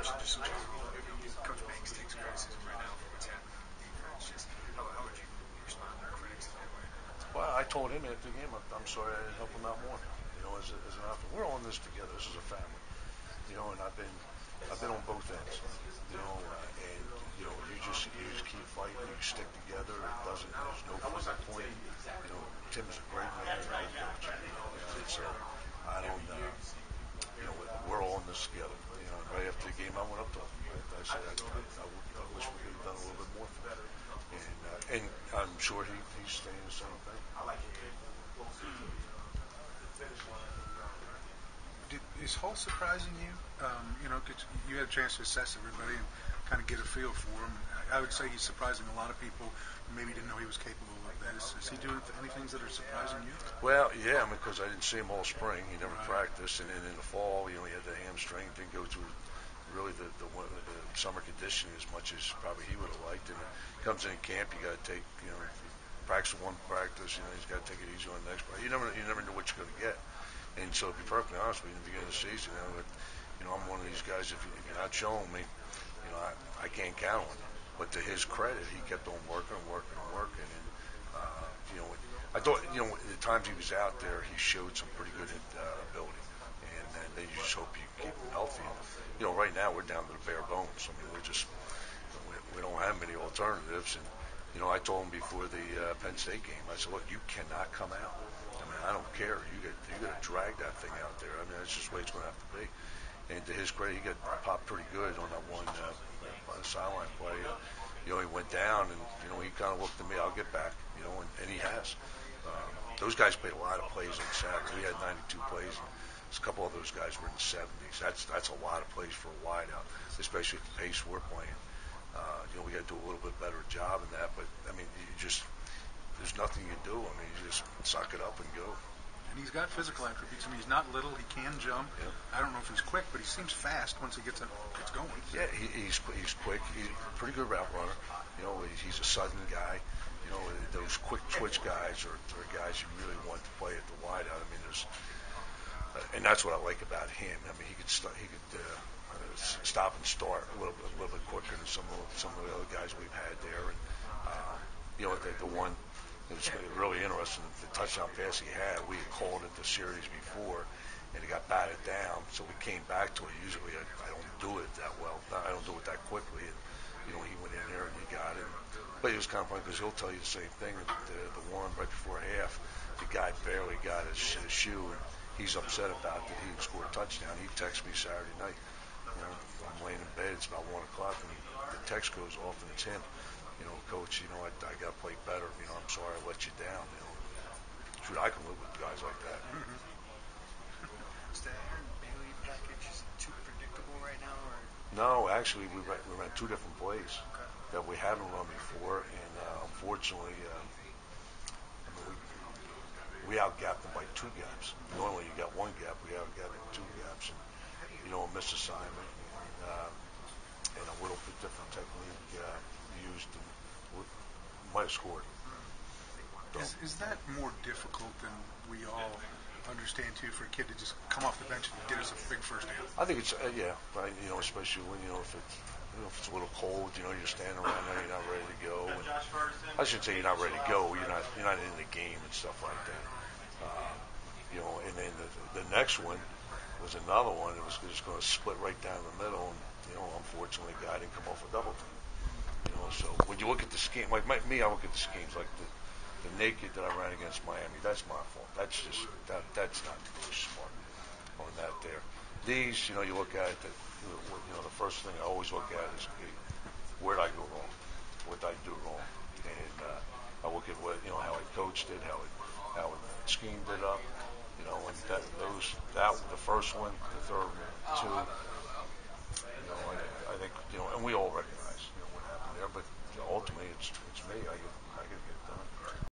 Just Coach Banks takes criticism right now for what's happening on defense. Just how would you respond to the critics today right now? Well, I told him after the game, I'm sorry I didn't help him out more. As an outfit, we're all in this together. This is a family. And I've been on both ends. And you just keep fighting. You stick together. There's no physical point. Tim's a great man, a great coach. So I don't. We're all in this together. Right after the game, I went up to him. I said, I wish we could have done a little bit more for that. And I'm sure he's saying the same thing. Is Hull surprising you? 'Cause you had a chance to assess everybody and kind of get a feel for him. I would say he's surprising a lot of people who maybe didn't know he was capable of this. Is he doing any things that are surprising you? Well, yeah, because I didn't see him all spring. He never practiced, and then in the fall, he had the hamstring. Didn't go through really the summer conditioning as much as probably he would have liked. And he comes in camp, you got to take practice one practice, he's got to take it easy on the next practice. You never know what you're going to get. And so, to be perfectly honest with you, in the beginning of the season, I'm one of these guys. If you're not showing me, I can't count on you. But to his credit, he kept on working and working and working. And I thought, the times he was out there, he showed some pretty good ability. And then you just hope you keep him healthy. And, right now we're down to the bare bones. I mean, we don't have many alternatives. And I told him before the Penn State game, I said, look, you cannot come out. I mean, I don't care. You got to drag that thing out there. I mean, that's just the way it's going to have to be. And to his credit, he got popped pretty good on that one sideline play. He went down, and he kind of looked at me. I'll get back. And he has. Those guys played a lot of plays on Saturday. We had 92 plays. And a couple of those guys were in the 70s. That's a lot of plays for a wideout, especially at the pace we're playing. We got to do a little bit better job in that. But I mean, there's nothing you do. I mean, you just suck it up and go. And he's got physical attributes. I mean, he's not little. He can jump. Yeah. I don't know if he's quick, but he seems fast once he gets going. Yeah, he's quick. He's a pretty good route runner. He's a sudden guy. Those quick twitch guys are guys you really want to play at the wideout. I mean, and that's what I like about him. I mean, he could stop and start a little bit quicker than some of the other guys we've had there. And the one. It's really interesting. The touchdown pass he had, we had called it the series before, and it got batted down. So we came back to it. Usually I don't do it that well. I don't do it that quickly. And he went in there and he got it. But it was kind of funny because he'll tell you the same thing. The one right before half, the guy barely got his shoe, and he's upset about that. He didn't score a touchdown. He texted me Saturday night. I'm laying in bed. It's about 1 o'clock, and the text goes off, and it's him. Coach, I got to play better. I'm sorry I let you down. Shoot, I can live with guys like that. Is the Aaron Bailey package too predictable right now? Or? No, actually, we ran two different plays that we haven't run before, and unfortunately, we outgapped them by 2 gaps. Normally, you got 1 gap. We outgapped them 2 gaps, and a missed assignment and a little bit different technique used. Might have scored. Is that more difficult than we all understand too for a kid to just come off the bench and get us a big first down? I think it's right. Especially when if it's a little cold, you're standing around there, you're not ready to go. And I shouldn't say you're not ready to go. You're not in the game and stuff like that. And then the next one was another one. It was just going to split right down the middle, and unfortunately, the guy didn't come off a double team. So when you look at the scheme, like I look at the schemes like the naked that I ran against Miami. That's my fault. That's just that's not really smart on that there. These, you look at it. The first thing I always look at is where did I go wrong? What did I do wrong? And I look at how I coached it, how it schemed it up. And the first one, the third one, 2. I think and we all recognize what happened there, but ultimately it's me.